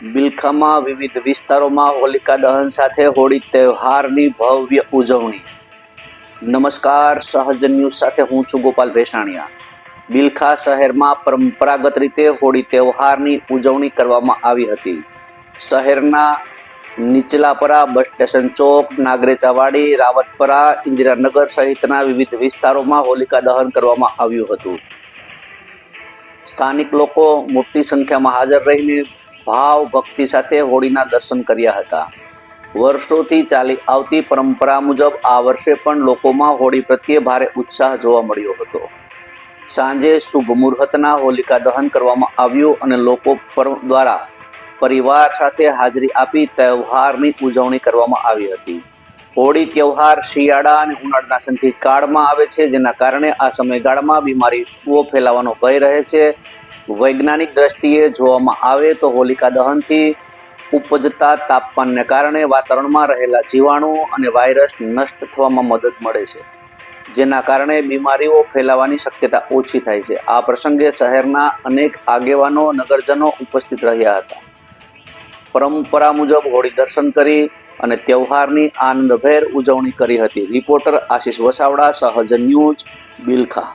બિલખામાં વિવિધ વિસ્તારોમાં હોલિકા દહન સાથે હોળી તહેવારની ભવ્ય ઉજવણી। નમસ્કાર, સહજન ન્યૂઝ સાથે હું છું ગોપાલ ભેસાણિયા। બિલખા શહેરમાં પરંપરાગત રીતે હોળી તહેવારની ઉજવણી કરવામાં આવી હતી। શહેરના નીચલાપરા, બસ સ્ટેશન ચોક, નાગરેચાવાડી, રાવતપરા, ઇન્દિરાનગર સહિતના વિવિધ વિસ્તારોમાં હોલિકા દહન કરવામાં આવ્યું હતું। સ્થાનિક લોકો મોટી સંખ્યામાં હાજર રહીને ભાવ ભક્તિ સાથે હોળીના દર્શન કર્યા હતા। વર્ષોથી ચાલી આવતી પરંપરા મુજબ આ વર્ષે પણ લોકોમાં હોળી પ્રત્યે ભારે ઉત્સાહ જોવા મળ્યો હતો। સાંજે શુભ મુહૂર્તના હોલિકા દહન કરવામાં આવ્યું અને લોકો દ્વારા પરિવાર સાથે હાજરી આપી તહેવારની ઉજવણી કરવામાં આવી હતી। હોળી તહેવાર શિયાળા અને ઉનાળાના સંધિકાળમાં આવે છે, જેના કારણે આ સમયગાળામાં બીમારીઓ ફેલાવાનો ભય રહે છે। વૈજ્ઞાનિક દ્રષ્ટિએ જોવામાં આવે તો હોલિકા દહનથી ઉપજતા તાપમાનને કારણે વાતાવરણમાં રહેલા જીવાણુ અને વાયરસ નષ્ટ થવામાં મદદ મળે છે, જેના કારણે બીમારીઓ ફેલાવાની શક્યતા ઓછી થાય છે। આ પ્રસંગે શહેરના અનેક આગેવાનો, નગરજનો ઉપસ્થિત રહ્યા હતા। પરંપરા મુજબ હોળી દર્શન કરી અને તહેવારની આનંદભેર ઉજવણી કરી હતી। Reporter Ashish Vasavada, Sahjan news, Bilkha.